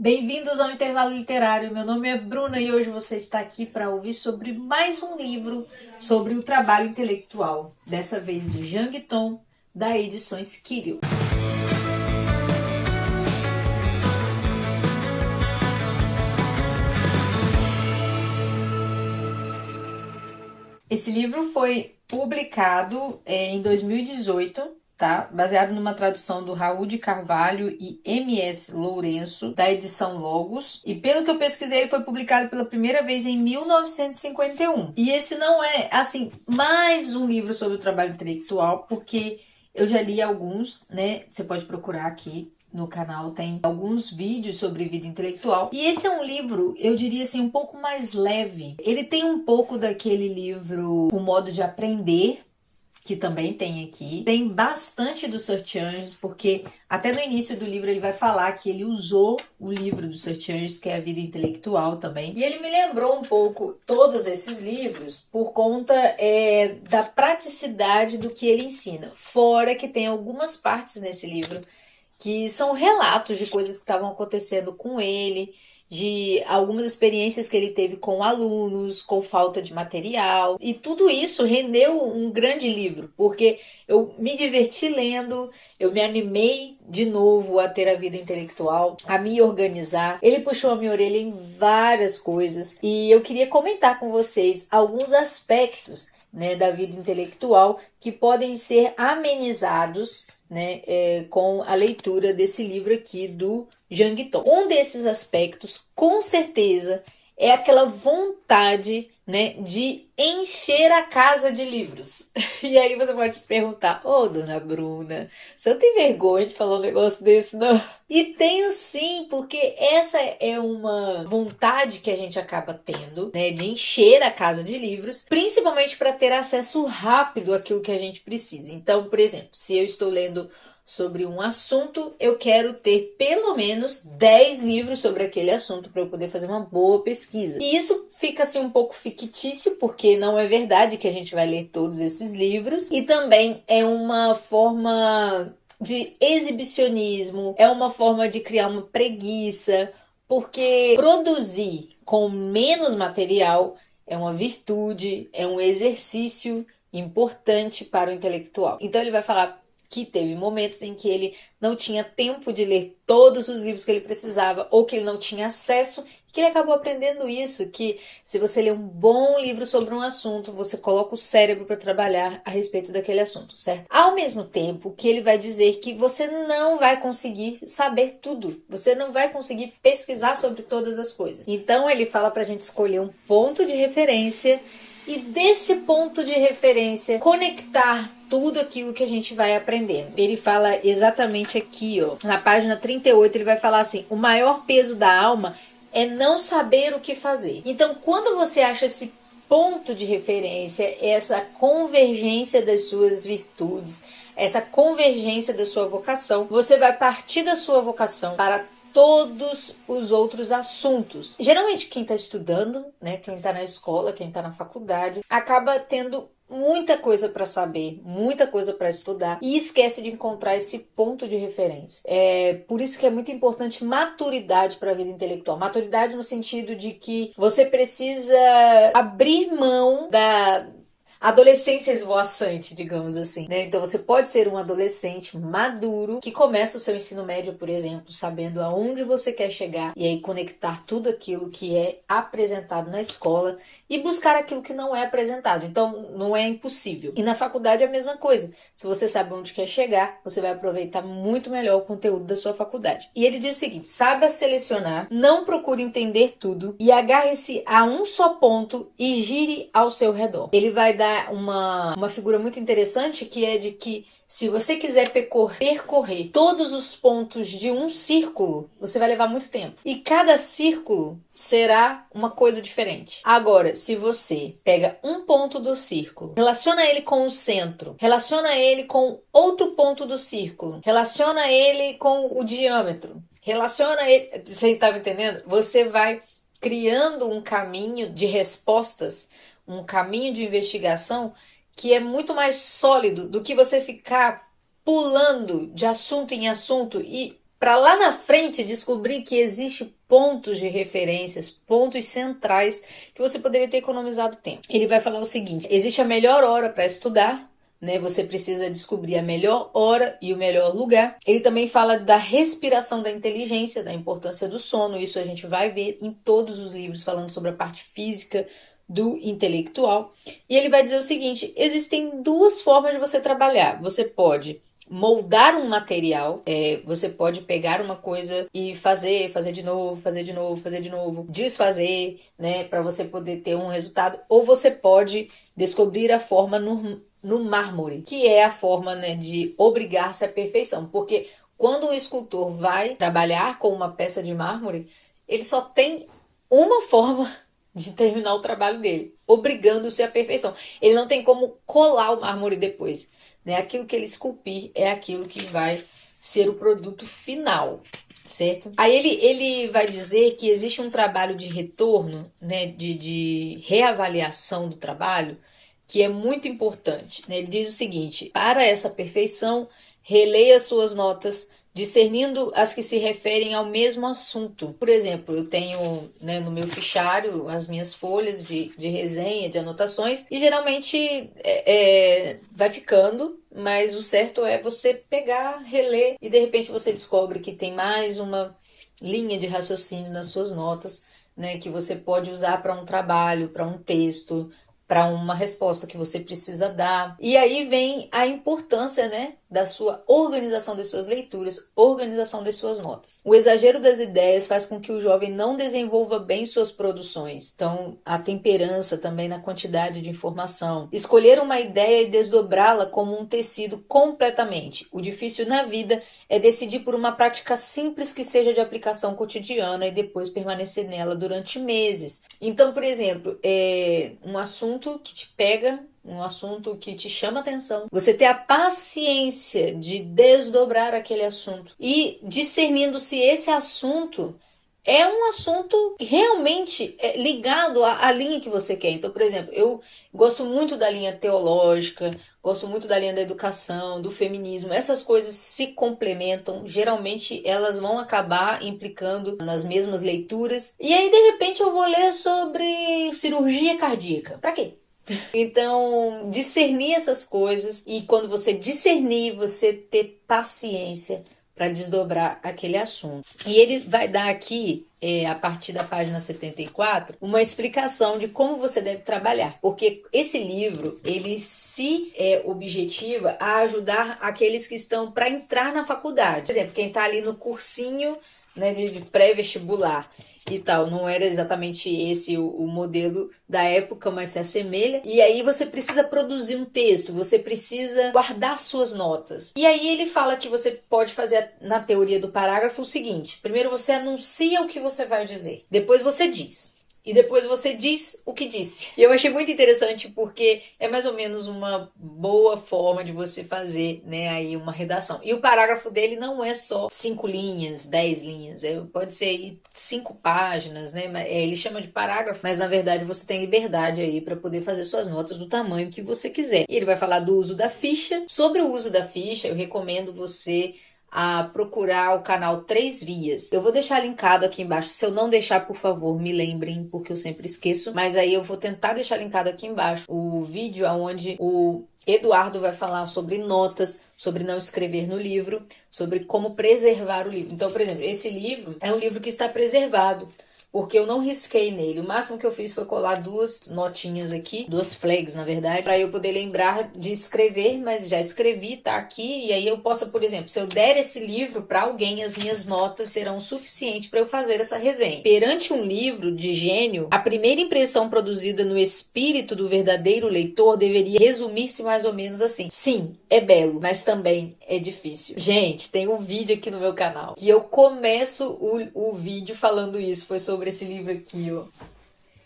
Bem-vindos ao Intervalo Literário. Meu nome é Bruna e hoje você está aqui para ouvir sobre mais um livro sobre o trabalho intelectual, dessa vez de Jean Guiton, da Edições Quiril. Esse livro foi publicado em 2018, tá? Baseado numa tradução do Raul de Carvalho e M.S. Lourenço, da edição Logos. E pelo que eu pesquisei, ele foi publicado pela primeira vez em 1951. E esse não é, assim, mais um livro sobre o trabalho intelectual, porque eu já li alguns, né? Você pode procurar aqui. No canal tem alguns vídeos sobre vida intelectual. E esse é um livro, eu diria assim, um pouco mais leve. Ele tem um pouco daquele livro O Modo de Aprender, que também tem aqui. Tem bastante do Search Engines, porque até no início do livro ele vai falar que ele usou o livro do Search Engines, que é a vida intelectual também. E ele me lembrou um pouco todos esses livros por conta da praticidade do que ele ensina. Fora que tem algumas partes nesse livro que são relatos de coisas que estavam acontecendo com ele, de algumas experiências que ele teve com alunos, com falta de material. E tudo isso rendeu um grande livro, porque eu me diverti lendo, eu me animei de novo a ter a vida intelectual, a me organizar. Ele puxou a minha orelha em várias coisas e eu queria comentar com vocês alguns aspectos, né, da vida intelectual que podem ser amenizados, né, com a leitura desse livro aqui do Jean Guiton. Um desses aspectos, com certeza, é aquela vontade, né, de encher a casa de livros. E aí você pode se perguntar, dona Bruna, você não tem vergonha de falar um negócio desse, não? E tenho sim, porque essa é uma vontade que a gente acaba tendo, né, de encher a casa de livros, principalmente para ter acesso rápido àquilo que a gente precisa. Então, por exemplo, se eu estou lendo sobre um assunto, eu quero ter pelo menos 10 livros sobre aquele assunto para eu poder fazer uma boa pesquisa. E isso fica assim um pouco fictício, porque não é verdade que a gente vai ler todos esses livros. E também é uma forma de exibicionismo, é uma forma de criar uma preguiça, porque produzir com menos material é uma virtude, é um exercício importante para o intelectual. Então ele vai falar que teve momentos em que ele não tinha tempo de ler todos os livros que ele precisava, ou que ele não tinha acesso, que ele acabou aprendendo isso, que se você lê um bom livro sobre um assunto, você coloca o cérebro para trabalhar a respeito daquele assunto, certo? Ao mesmo tempo que ele vai dizer que você não vai conseguir saber tudo, você não vai conseguir pesquisar sobre todas as coisas. Então ele fala para a gente escolher um ponto de referência e desse ponto de referência conectar tudo aquilo que a gente vai aprendendo. Ele fala exatamente aqui, na página 38, ele vai falar assim: o maior peso da alma é não saber o que fazer. Então, quando você acha esse ponto de referência, essa convergência das suas virtudes, essa convergência da sua vocação, você vai partir da sua vocação para todos os outros assuntos. Geralmente quem está estudando, né, quem está na escola, quem está na faculdade, acaba tendo muita coisa para saber, muita coisa para estudar e esquece de encontrar esse ponto de referência. É por isso que é muito importante maturidade para a vida intelectual. Maturidade no sentido de que você precisa abrir mão da adolescência esvoaçante, digamos assim, né? Então você pode ser um adolescente maduro que começa o seu ensino médio, por exemplo, sabendo aonde você quer chegar e aí conectar tudo aquilo que é apresentado na escola e buscar aquilo que não é apresentado. Então não é impossível. E na faculdade é a mesma coisa. Se você sabe onde quer chegar, você vai aproveitar muito melhor o conteúdo da sua faculdade. E ele diz o seguinte: saiba selecionar, não procure entender tudo e agarre-se a um só ponto e gire ao seu redor. Ele vai dar uma figura muito interessante, que é de que se você quiser percorrer todos os pontos de um círculo, você vai levar muito tempo. E cada círculo será uma coisa diferente. Agora, se você pega um ponto do círculo, relaciona ele com o centro, relaciona ele com outro ponto do círculo, relaciona ele com o diâmetro, relaciona ele... Você está me entendendo? Você vai criando um caminho de respostas, um caminho de investigação que é muito mais sólido do que você ficar pulando de assunto em assunto e para lá na frente descobrir que existe pontos de referências, pontos centrais que você poderia ter economizado tempo. Ele vai falar o seguinte: existe a melhor hora para estudar, né? Você precisa descobrir a melhor hora e o melhor lugar. Ele também fala da respiração da inteligência, da importância do sono. Isso a gente vai ver em todos os livros falando sobre a parte física do intelectual. E ele vai dizer o seguinte: existem duas formas de você trabalhar. Você pode moldar um material, você pode pegar uma coisa e fazer de novo, desfazer, né, para você poder ter um resultado, ou você pode descobrir a forma no mármore, que é a forma, né, de obrigar-se à perfeição, porque quando um escultor vai trabalhar com uma peça de mármore, ele só tem uma forma de terminar o trabalho dele, obrigando-se à perfeição. Ele não tem como colar o mármore depois, né? Aquilo que ele esculpir é aquilo que vai ser o produto final, certo? Aí ele vai dizer que existe um trabalho de retorno, né, de reavaliação do trabalho, que é muito importante, né? Ele diz o seguinte: para essa perfeição, releia suas notas, discernindo as que se referem ao mesmo assunto. Por exemplo, eu tenho, né, no meu fichário as minhas folhas de resenha, de anotações, e geralmente vai ficando, mas o certo é você pegar, reler, e de repente você descobre que tem mais uma linha de raciocínio nas suas notas, né, que você pode usar para um trabalho, para um texto, para uma resposta que você precisa dar. E aí vem a importância, né, da sua organização das suas leituras, organização das suas notas. O exagero das ideias faz com que o jovem não desenvolva bem suas produções. Então, a temperança também na quantidade de informação. Escolher uma ideia e desdobrá-la como um tecido completamente. O difícil na vida é decidir por uma prática simples que seja de aplicação cotidiana e depois permanecer nela durante meses. Então, por exemplo, um assunto que te pega, um assunto que te chama atenção, você ter a paciência de desdobrar aquele assunto e discernindo se esse assunto é um assunto realmente ligado à linha que você quer. Então, por exemplo, eu gosto muito da linha teológica, gosto muito da linha da educação, do feminismo. Essas coisas se complementam. Geralmente, elas vão acabar implicando nas mesmas leituras. E aí, de repente, eu vou ler sobre cirurgia cardíaca. Pra quê? Então, discernir essas coisas, e quando você discernir, você ter paciência para desdobrar aquele assunto. E ele vai dar aqui, a partir da página 74, uma explicação de como você deve trabalhar. Porque esse livro, ele se objetiva a ajudar aqueles que estão para entrar na faculdade. Por exemplo, quem está ali no cursinho, né, de pré-vestibular e tal, não era exatamente esse o modelo da época, mas se assemelha. E aí você precisa produzir um texto, você precisa guardar suas notas. E aí ele fala que você pode fazer na teoria do parágrafo o seguinte: primeiro você anuncia o que você vai dizer, depois você diz. E depois você diz o que disse. E eu achei muito interessante porque é mais ou menos uma boa forma de você fazer, né, aí uma redação. E o parágrafo dele não é só 5 linhas, 10 linhas. Pode ser aí 5 páginas, né? Ele chama de parágrafo, mas na verdade você tem liberdade aí para poder fazer suas notas do tamanho que você quiser. E ele vai falar do uso da ficha. Sobre o uso da ficha, eu recomendo você a procurar o canal 3 Vias. Eu vou deixar linkado aqui embaixo. Se eu não deixar, por favor, me lembrem, porque eu sempre esqueço. Mas aí eu vou tentar deixar linkado aqui embaixo o vídeo onde o Eduardo vai falar sobre notas, sobre não escrever no livro, sobre como preservar o livro. Então, por exemplo, esse livro é um livro que está preservado, porque eu não risquei nele. O máximo que eu fiz foi colar 2 notinhas aqui, 2 flags, na verdade, para eu poder lembrar de escrever, mas já escrevi, tá aqui, e aí eu posso, por exemplo, se eu der esse livro para alguém, as minhas notas serão suficientes para eu fazer essa resenha. Perante um livro de gênio, a primeira impressão produzida no espírito do verdadeiro leitor deveria resumir-se mais ou menos assim: sim, é belo, mas também é difícil. Gente, tem um vídeo aqui no meu canal que eu começo o vídeo falando isso, foi sobre esse livro aqui, ó.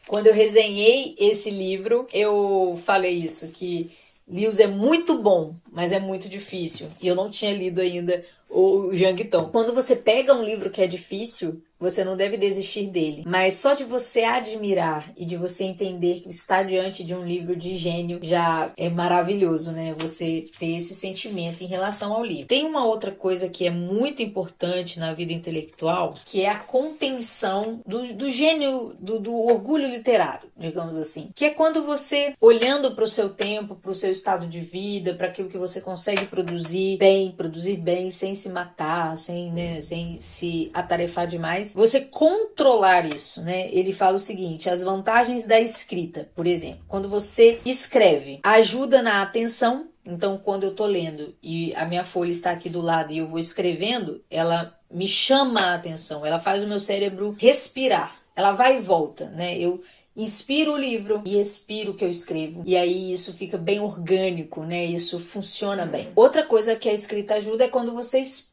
Quando eu resenhei esse livro, eu falei isso, que Lewis é muito bom, mas é muito difícil. E eu não tinha lido ainda o Jang Tong. Quando você pega um livro que é difícil, você não deve desistir dele. Mas só de você admirar e de você entender que está diante de um livro de gênio já é maravilhoso, né? Você ter esse sentimento em relação ao livro. Tem uma outra coisa que é muito importante na vida intelectual, que é a contenção do gênio, do orgulho literário, digamos assim. Que é quando você, olhando para o seu tempo, para o seu estado de vida, para aquilo que você consegue produzir bem, sem se matar, sem se atarefar demais, você controlar isso, né? Ele fala o seguinte: as vantagens da escrita, por exemplo, quando você escreve, ajuda na atenção. Então, quando eu tô lendo e a minha folha está aqui do lado e eu vou escrevendo, ela me chama a atenção, ela faz o meu cérebro respirar, ela vai e volta, né? Eu inspiro o livro e expiro o que eu escrevo. E aí isso fica bem orgânico, né? Isso funciona bem. Outra coisa que a escrita ajuda é quando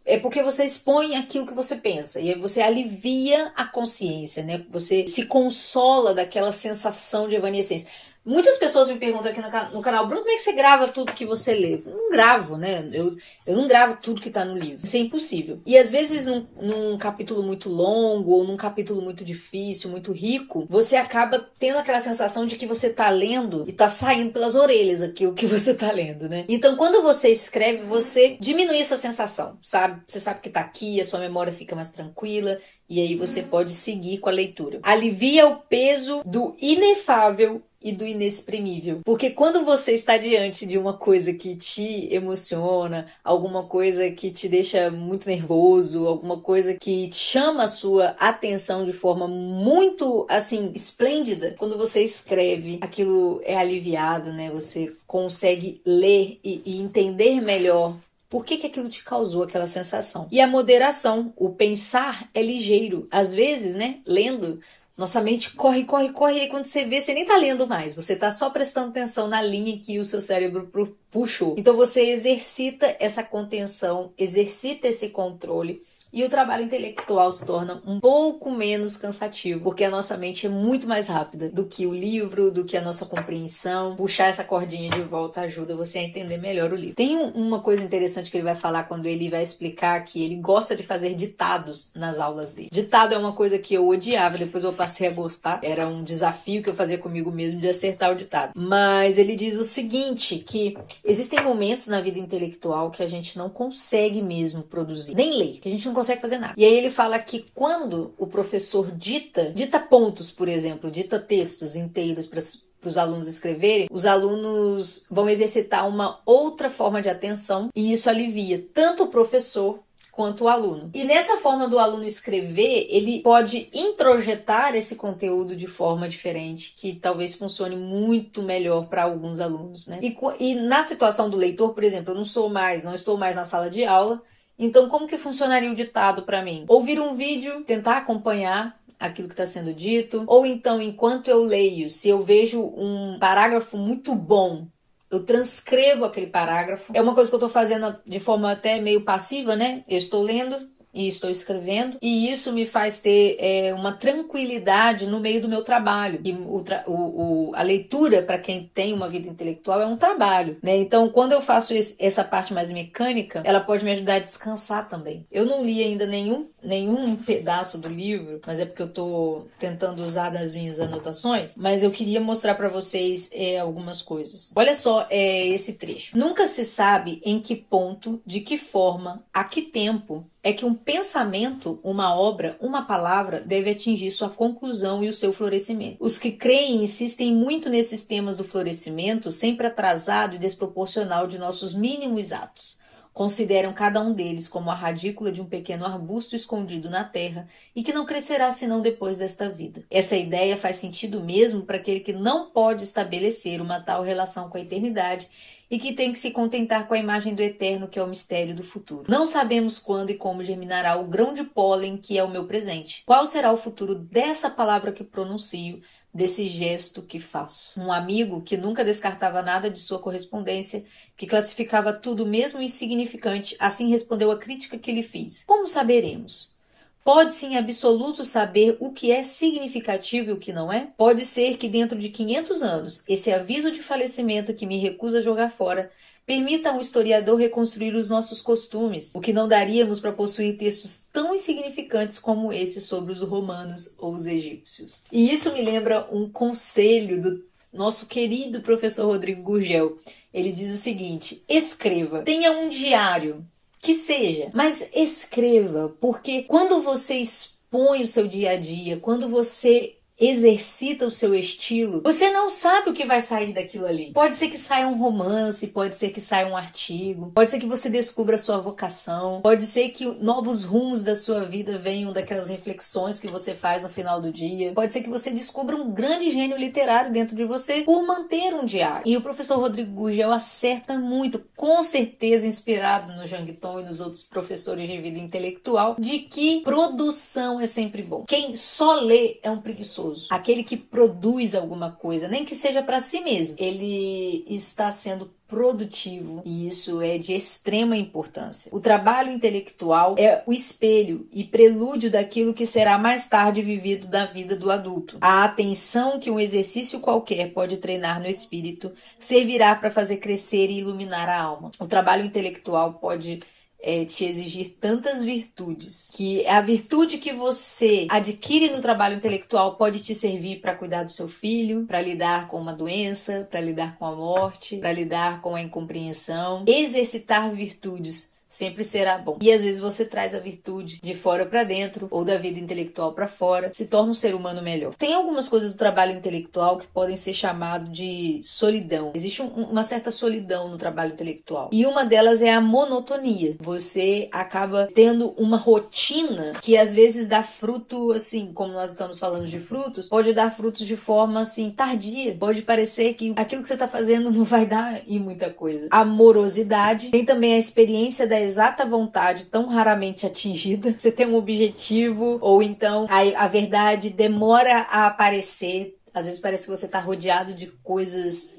é porque você expõe aquilo que você pensa. E aí você alivia a consciência, né? Você se consola daquela sensação de evanescência. Muitas pessoas me perguntam aqui no canal: Bruno, como é que você grava tudo que você lê? Eu não gravo, né? Eu não gravo tudo que tá no livro. Isso é impossível. E às vezes num capítulo muito longo ou num capítulo muito difícil, muito rico, você acaba tendo aquela sensação de que você tá lendo e tá saindo pelas orelhas aquilo que você tá lendo, né? Então quando você escreve, você diminui essa sensação, sabe? Você sabe que tá aqui, a sua memória fica mais tranquila e aí você pode seguir com a leitura. Alivia o peso do inefável e do inexprimível. Porque quando você está diante de uma coisa que te emociona, alguma coisa que te deixa muito nervoso, alguma coisa que chama a sua atenção de forma muito, assim, esplêndida, quando você escreve, aquilo é aliviado, né? Você consegue ler e entender melhor por que aquilo te causou aquela sensação. E a moderação, o pensar é ligeiro. Às vezes, né, lendo, nossa mente corre, e aí quando você vê, você nem tá lendo mais, você tá só prestando atenção na linha que o seu cérebro puxou. Então você exercita essa contenção, exercita esse controle, e o trabalho intelectual se torna um pouco menos cansativo, porque a nossa mente é muito mais rápida do que o livro, do que a nossa compreensão. Puxar essa cordinha de volta ajuda você a entender melhor o livro. Tem uma coisa interessante que ele vai falar quando ele vai explicar que ele gosta de fazer ditados nas aulas dele. Ditado é uma coisa que eu odiava, depois eu passei a gostar. Era um desafio que eu fazia comigo mesmo de acertar o ditado. Mas ele diz o seguinte, que existem momentos na vida intelectual que a gente não consegue mesmo produzir, nem ler, que a gente não consegue fazer nada. E aí ele fala que quando o professor dita pontos, por exemplo, dita textos inteiros para os alunos escreverem, os alunos vão exercitar uma outra forma de atenção e isso alivia tanto o professor quanto o aluno. E nessa forma do aluno escrever, ele pode introjetar esse conteúdo de forma diferente, que talvez funcione muito melhor para alguns alunos, né? E na situação do leitor, por exemplo, eu não estou mais na sala de aula, então como que funcionaria o ditado para mim? Ouvir um vídeo, tentar acompanhar aquilo que está sendo dito, ou então, enquanto eu leio, se eu vejo um parágrafo muito bom, eu transcrevo aquele parágrafo. É uma coisa que eu estou fazendo de forma até meio passiva, né? Eu estou lendo e estou escrevendo, e isso me faz ter uma tranquilidade no meio do meu trabalho. E a leitura, para quem tem uma vida intelectual, é um trabalho, né? Então, quando eu faço essa parte mais mecânica, ela pode me ajudar a descansar também. Eu não li ainda nenhum pedaço do livro, mas é porque eu estou tentando usar das minhas anotações, mas eu queria mostrar para vocês algumas coisas. Olha só esse trecho. Nunca se sabe em que ponto, de que forma, a que tempo é que um pensamento, uma obra, uma palavra deve atingir sua conclusão e o seu florescimento. Os que creem insistem muito nesses temas do florescimento, sempre atrasado e desproporcional de nossos mínimos atos. Consideram cada um deles como a radícula de um pequeno arbusto escondido na terra e que não crescerá senão depois desta vida. Essa ideia faz sentido mesmo para aquele que não pode estabelecer uma tal relação com a eternidade e que tem que se contentar com a imagem do eterno, que é o mistério do futuro. Não sabemos quando e como germinará o grão de pólen que é o meu presente. Qual será o futuro dessa palavra que pronuncio, desse gesto que faço? Um amigo que nunca descartava nada de sua correspondência, que classificava tudo mesmo insignificante, assim respondeu à crítica que lhe fiz. Como saberemos? Pode-se em absoluto saber o que é significativo e o que não é? Pode ser que dentro de 500 anos, esse aviso de falecimento que me recusa jogar fora Permita a um historiador reconstruir os nossos costumes, o que não daríamos para possuir textos tão insignificantes como esse sobre os romanos ou os egípcios. E isso me lembra um conselho do nosso querido professor Rodrigo Gurgel. Ele diz o seguinte: escreva, tenha um diário, que seja, mas escreva, porque quando você expõe o seu dia a dia, quando você exercita o seu estilo, você não sabe o que vai sair daquilo ali. Pode ser que saia um romance, pode ser que saia um artigo, pode ser que você descubra a sua vocação, pode ser que novos rumos da sua vida venham daquelas reflexões que você faz no final do dia, pode ser que você descubra um grande gênio literário dentro de você por manter um diário. E o professor Rodrigo Gurgel acerta muito, com certeza inspirado no Jean Guiton e nos outros professores de vida intelectual, de que produção é sempre bom. Quem só lê é um preguiçoso. Aquele que produz alguma coisa, nem que seja para si mesmo, ele está sendo produtivo, e isso é de extrema importância. O trabalho intelectual é o espelho e prelúdio daquilo que será mais tarde vivido da vida do adulto. A atenção que um exercício qualquer pode treinar no espírito servirá para fazer crescer e iluminar a alma. O trabalho intelectual pode te exigir tantas virtudes, que a virtude que você adquire no trabalho intelectual pode te servir para cuidar do seu filho, para lidar com uma doença, para lidar com a morte, para lidar com a incompreensão. Exercitar virtudes sempre será bom. E às vezes você traz a virtude de fora para dentro, ou da vida intelectual para fora, se torna um ser humano melhor. Tem algumas coisas do trabalho intelectual que podem ser chamadas de solidão. Existe uma certa solidão no trabalho intelectual. E uma delas é a monotonia. Você acaba tendo uma rotina que às vezes dá fruto, assim, como nós estamos falando de frutos, pode dar frutos de forma, assim, tardia. Pode parecer que aquilo que você está fazendo não vai dar em muita coisa. A morosidade. Tem também a experiência da exata vontade tão raramente atingida. Você tem um objetivo, ou então a verdade demora a aparecer. Às vezes parece que você está rodeado de coisas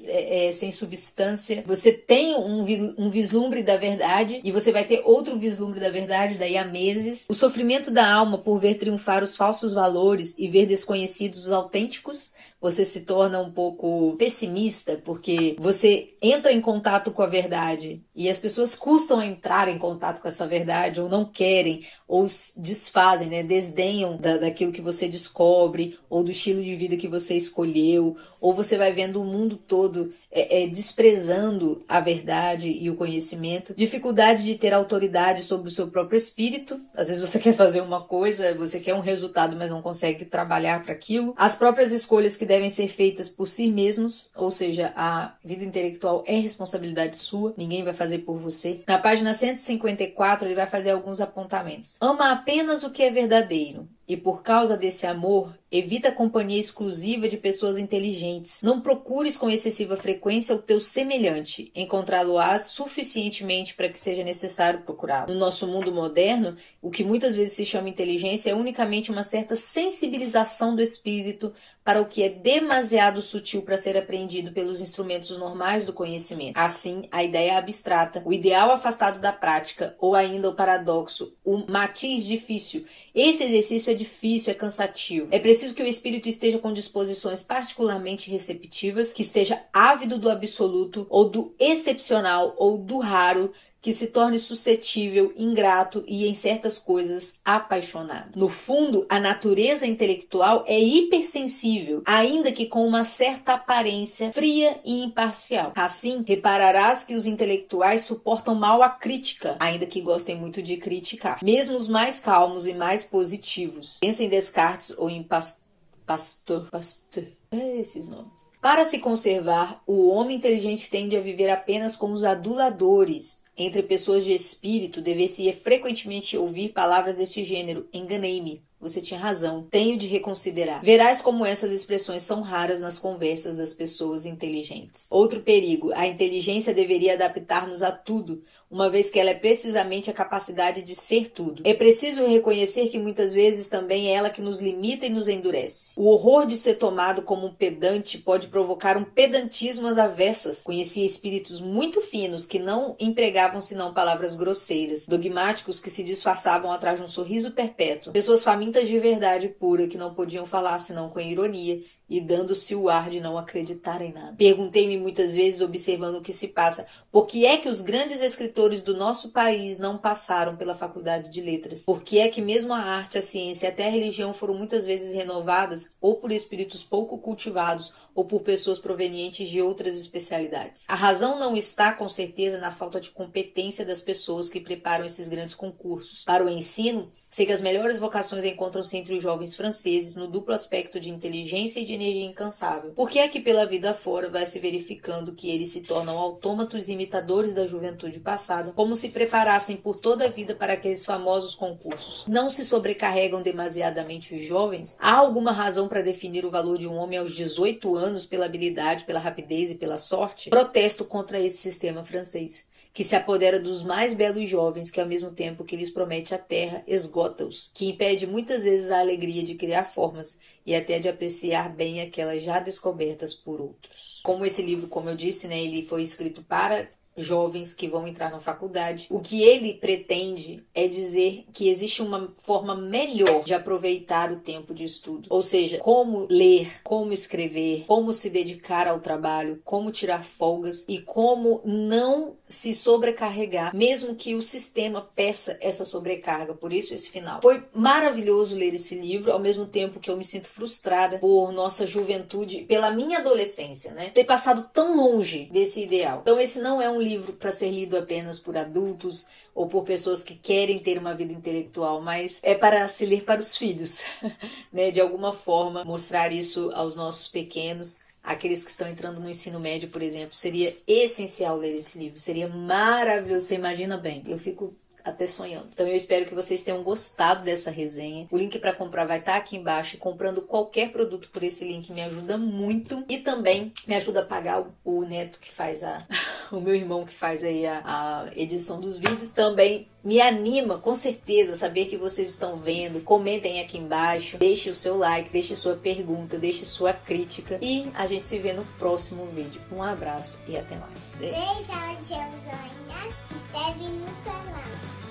sem substância. Você tem um vislumbre da verdade e você vai ter outro vislumbre da verdade daí a meses. O sofrimento da alma por ver triunfar os falsos valores e ver desconhecidos os autênticos. Você se torna um pouco pessimista porque você entra em contato com a verdade e as pessoas custam a entrar em contato com essa verdade, ou não querem, ou desfazem, né? Desdenham daquilo que você descobre, ou do estilo de vida que você escolheu, ou você vai vendo o mundo todo desprezando a verdade e o conhecimento. Dificuldade de ter autoridade sobre o seu próprio espírito. Às vezes você quer fazer uma coisa, você quer um resultado, mas não consegue trabalhar para aquilo. As próprias escolhas que devem ser feitas por si mesmos, ou seja, a vida intelectual é responsabilidade sua, ninguém vai fazer por você. Na página 154 ele vai fazer alguns apontamentos. Ama apenas o que é verdadeiro. E por causa desse amor, evita a companhia exclusiva de pessoas inteligentes. Não procures com excessiva frequência o teu semelhante. Encontrá-lo-ás suficientemente para que seja necessário procurá-lo. No nosso mundo moderno, o que muitas vezes se chama inteligência é unicamente uma certa sensibilização do espírito para o que é demasiado sutil para ser apreendido pelos instrumentos normais do conhecimento. Assim, a ideia abstrata, o ideal afastado da prática, ou ainda o paradoxo, o matiz difícil. Esse exercício é difícil, é cansativo. É preciso que o espírito esteja com disposições particularmente receptivas, que esteja ávido do absoluto, ou do excepcional, ou do raro, que se torne suscetível, ingrato e, em certas coisas, apaixonado. No fundo, a natureza intelectual é hipersensível, ainda que com uma certa aparência fria e imparcial. Assim, repararás que os intelectuais suportam mal a crítica, ainda que gostem muito de criticar. Mesmo os mais calmos e mais positivos. Pensa em Descartes ou em Pasteur. Esses nomes. Para se conservar, o homem inteligente tende a viver apenas com os aduladores. Entre pessoas de espírito, dever-se frequentemente ouvir palavras deste gênero. Enganei-me. Você tinha razão. Tenho de reconsiderar. Verás como essas expressões são raras nas conversas das pessoas inteligentes. Outro perigo. A inteligência deveria adaptar-nos a tudo. uma vez que ela é precisamente a capacidade de ser tudo. É preciso reconhecer que muitas vezes também é ela que nos limita e nos endurece. O horror de ser tomado como um pedante pode provocar um pedantismo às avessas. Conhecia espíritos muito finos que não empregavam senão palavras grosseiras, dogmáticos que se disfarçavam atrás de um sorriso perpétuo, pessoas famintas de verdade pura que não podiam falar senão com ironia e dando-se o ar de não acreditar em nada. Perguntei-me muitas vezes, observando o que se passa, por que é que os grandes escritores do nosso país não passaram pela faculdade de letras? Por que é que mesmo a arte, a ciência e até a religião foram muitas vezes renovadas ou por espíritos pouco cultivados ou por pessoas provenientes de outras especialidades? A razão não está, com certeza, na falta de competência das pessoas que preparam esses grandes concursos. Para o ensino, sei que as melhores vocações encontram-se entre os jovens franceses no duplo aspecto de inteligência e de energia incansável. Por que é que pela vida afora vai se verificando que eles se tornam autômatos imitadores da juventude passada, como se preparassem por toda a vida para aqueles famosos concursos? Não se sobrecarregam demasiadamente os jovens? Há alguma razão para definir o valor de um homem aos 18 anos pela habilidade, pela rapidez e pela sorte? Protesto contra esse sistema francês, que se apodera dos mais belos jovens, que ao mesmo tempo que lhes promete a terra, esgota-os, que impede muitas vezes a alegria de criar formas e até de apreciar bem aquelas já descobertas por outros. Como esse livro, como eu disse, ele foi escrito para jovens que vão entrar na faculdade, o que ele pretende é dizer que existe uma forma melhor de aproveitar o tempo de estudo. Ou seja, como ler, como escrever, como se dedicar ao trabalho, como tirar folgas e como não se sobrecarregar, mesmo que o sistema peça essa sobrecarga. Por isso esse final. Foi maravilhoso ler esse livro, ao mesmo tempo que eu me sinto frustrada por nossa juventude, pela minha adolescência, ter passado tão longe desse ideal. Então esse não é um livro para ser lido apenas por adultos ou por pessoas que querem ter uma vida intelectual, mas é para se ler para os filhos, de alguma forma mostrar isso aos nossos pequenos. Aqueles que estão entrando no ensino médio, por exemplo, seria essencial ler esse livro, seria maravilhoso, você imagina bem. Eu fico até sonhando. Então eu espero que vocês tenham gostado dessa resenha. O link para comprar vai estar aqui embaixo. Comprando qualquer produto por esse link me ajuda muito. E também me ajuda a pagar o Neto que faz o meu irmão que faz aí a edição dos vídeos. Também me anima, com certeza, saber que vocês estão vendo. Comentem aqui embaixo. Deixe o seu like, deixe sua pergunta, deixe sua crítica. E a gente se vê no próximo vídeo. Um abraço e até mais. Deixa o seu joinha, inscreve no canal.